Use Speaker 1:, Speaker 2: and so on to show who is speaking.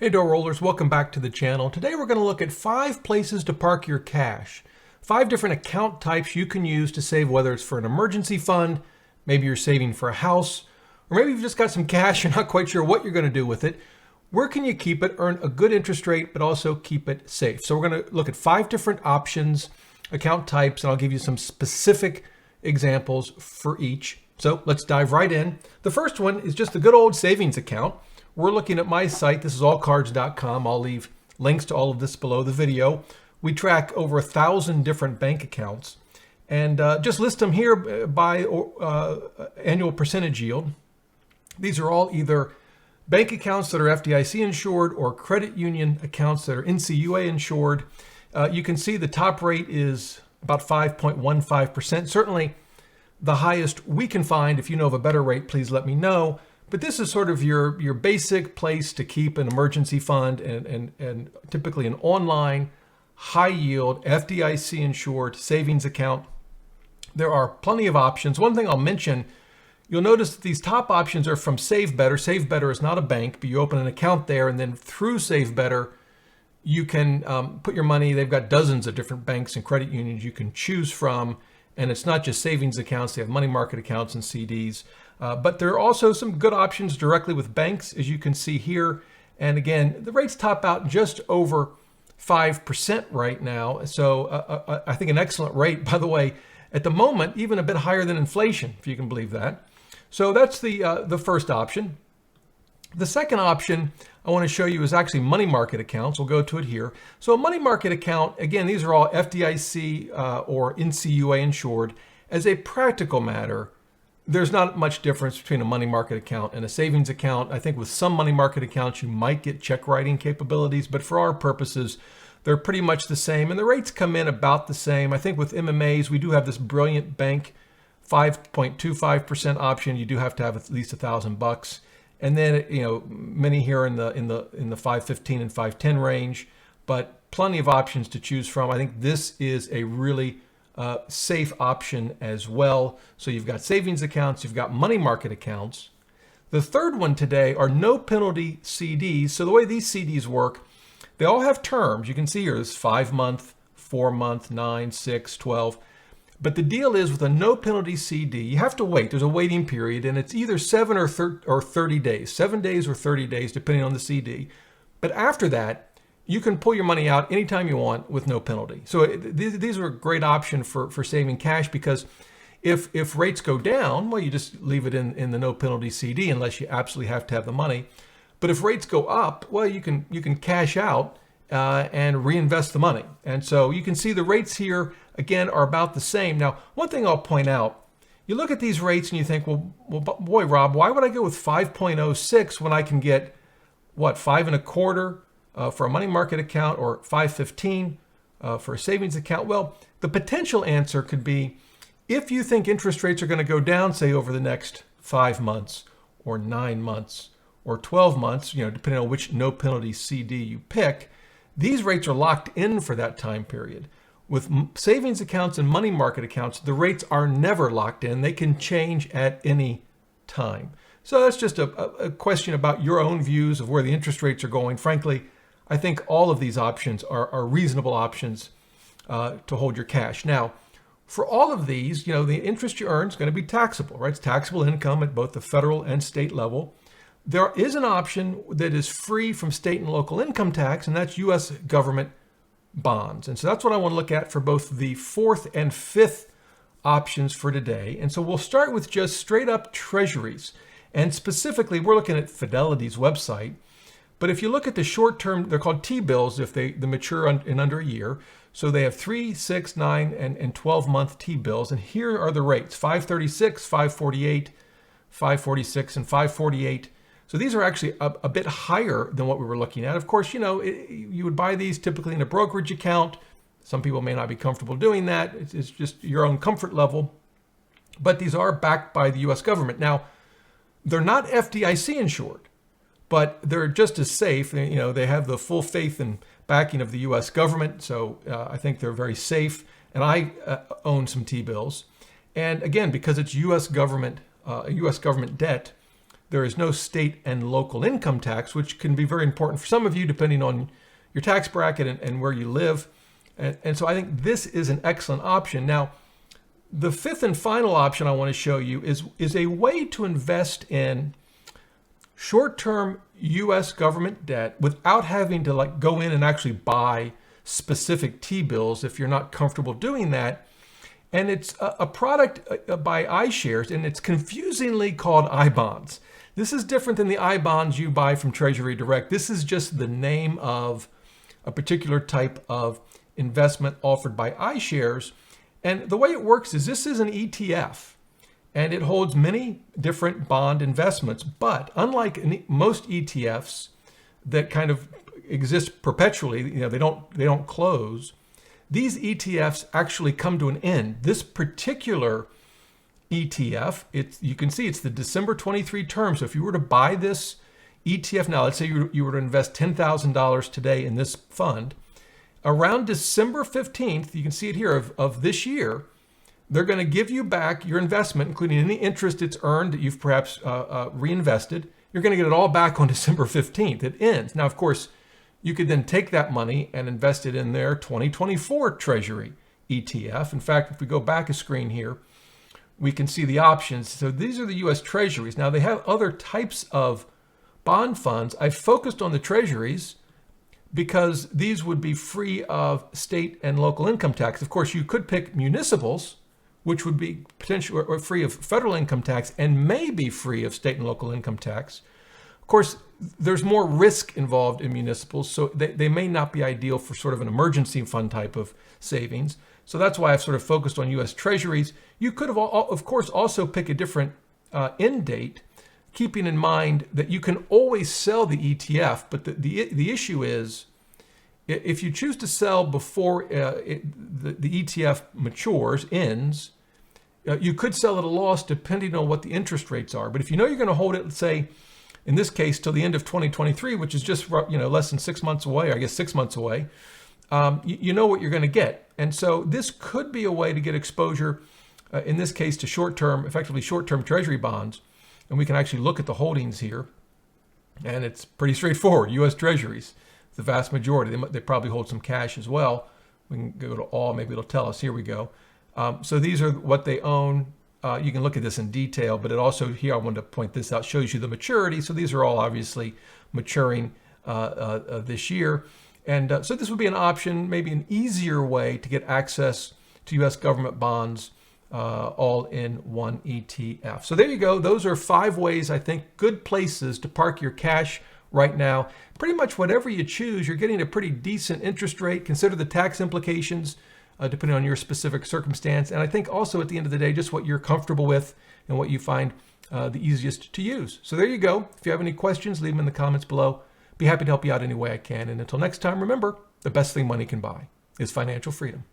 Speaker 1: Hey door rollers, welcome back to the channel. Today we're going to look at 5 places to park your cash. 5 different account types you can use to save, whether it's for an emergency fund, maybe you're saving for a house, or maybe you've just got some cash, you're not quite sure what you're going to do with it. Where can you keep it, earn a good interest rate, but also keep it safe? So we're going to look at 5 different options, account types, and I'll give you some specific examples for each. So let's dive right in. The first one is just the good old savings account. We're looking at my site. This is allcards.com. I'll leave links to all of this below the video. We track over 1,000 different bank accounts and just list them here by annual percentage yield. These are all either bank accounts that are FDIC insured or credit union accounts that are NCUA insured. You can see the top rate is about 5.15%. Certainly the highest we can find. If you know of a better rate, please let me know. But this is sort of your basic place to keep an emergency fund and typically an online, high yield, FDIC insured savings account. There are plenty of options. One thing I'll mention, you'll notice that these top options are from Save Better. Save Better is not a bank, but you open an account there, and then through Save Better, you can put your money. They've got dozens of different banks and credit unions you can choose from. And it's not just savings accounts. They have money market accounts and CDs. But there are also some good options directly with banks, as you can see here. And again, the rates top out just over 5% right now. So I think an excellent rate, by the way, at the moment, even a bit higher than inflation, if you can believe that. So that's the first option. The second option I want to show you is actually money market accounts. We'll go to it here. So a money market account, again, these are all FDIC or NCUA insured. As a practical matter, there's not much difference between a money market account and a savings account. I think with some money market accounts, you might get check writing capabilities, but for our purposes, they're pretty much the same. And the rates come in about the same. I think with MMAs, we do have this brilliant bank 5.25% option. You do have to have at least $1,000. And then, many here in the 515 and 510 range, but plenty of options to choose from. I think this is a really safe option as well. So you've got savings accounts, you've got money market accounts. The third one today are no penalty CDs. So the way these CDs work, they all have terms. You can see here is 5-month, 4-month, 9, 6, 12. But the deal is with a no penalty CD, you have to wait. There's a waiting period, and it's either 7 or 30 days, 7 days or 30 days, depending on the CD. But after that, you can pull your money out anytime you want with no penalty. So these are a great option for saving cash, because if rates go down, well, you just leave it in the no penalty CD unless you absolutely have to have the money. But if rates go up, well, you can cash out and reinvest the money. And so you can see the rates here, again, are about the same. Now, one thing I'll point out, you look at these rates and you think, well, boy, Rob, why would I go with 5.06 when I can get, 5.25 for a money market account, or 5.15 for a savings account? Well, the potential answer could be, if you think interest rates are going to go down, say over the next 5 months or 9 months or 12 months, depending on which no penalty CD you pick, these rates are locked in for that time period. With savings accounts and money market accounts, the rates are never locked in. They can change at any time. So that's just a question about your own views of where the interest rates are going. Frankly, I think all of these options are reasonable options to hold your cash. Now, for all of these, the interest you earn is going to be taxable, right? It's taxable income at both the federal and state level. There is an option that is free from state and local income tax, and that's U.S. government bonds. And so that's what I want to look at for both the fourth and fifth options for today. And so we'll start with just straight up treasuries. And specifically, we're looking at Fidelity's website. But if you look at the short term, they're called T-bills if they mature in under a year. So they have 3, 6, 9, and 12-month T-bills. And here are the rates: 536, 548, 546, and 548. So these are actually a bit higher than what we were looking at. Of course, you would buy these typically in a brokerage account. Some people may not be comfortable doing that. It's just your own comfort level. But these are backed by the U.S. government. Now, they're not FDIC insured, but they're just as safe. They have the full faith and backing of the U.S. government. So I think they're very safe. And I own some T-bills. And again, because it's U.S. government debt, there is no state and local income tax, which can be very important for some of you depending on your tax bracket and where you live. And so I think this is an excellent option. Now, the fifth and final option I want to show you is a way to invest in short-term U.S. government debt without having to go in and actually buy specific T-bills if you're not comfortable doing that. And it's a product by iShares, and it's confusingly called iBonds. This is different than the iBonds you buy from Treasury Direct. This is just the name of a particular type of investment offered by iShares. And the way it works is this is an ETF, and it holds many different bond investments. But unlike most ETFs that kind of exist perpetually, they don't close. These ETFs actually come to an end. This particular ETF, you can see it's the December 23 term. So if you were to buy this ETF now, let's say you were to invest $10,000 today in this fund, around December 15th, you can see it here, of this year, they're going to give you back your investment, including any interest it's earned that you've perhaps reinvested. You're going to get it all back on December 15th. It ends. Now, of course, you could then take that money and invest it in their 2024 Treasury ETF. In fact, if we go back a screen here, we can see the options. So these are the U.S. Treasuries. Now, they have other types of bond funds. I focused on the Treasuries because these would be free of state and local income tax. Of course, you could pick municipals, which would be potentially or free of federal income tax and may be free of state and local income tax. Of course, there's more risk involved in municipals, so they may not be ideal for sort of an emergency fund type of savings. So that's why I've sort of focused on U.S. Treasuries. You could have, of course, also pick a different end date, keeping in mind that you can always sell the ETF, but the issue is if you choose to sell before the ETF matures, ends, you could sell at a loss depending on what the interest rates are. But if you know you're going to hold it, let's say, in this case, till the end of 2023, which is just less than 6 months away, or I guess 6 months away, you know what you're going to get. And so this could be a way to get exposure, in this case, to effectively short-term Treasury bonds. And we can actually look at the holdings here. And it's pretty straightforward. U.S. Treasuries, the vast majority. They probably hold some cash as well. We can go to all, maybe it'll tell us. Here we go. So these are what they own. You can look at this in detail, but it also, here I wanted to point this out, shows you the maturity. So these are all obviously maturing this year. And so this would be an option, maybe an easier way to get access to U.S. government bonds all in one ETF. So there you go. Those are 5 ways, I think, good places to park your cash right now. Pretty much whatever you choose, you're getting a pretty decent interest rate. Consider the tax implications depending on your specific circumstance. And I think also at the end of the day, just what you're comfortable with and what you find the easiest to use. So there you go. If you have any questions, leave them in the comments below. Be happy to help you out any way I can. And until next time, remember, the best thing money can buy is financial freedom.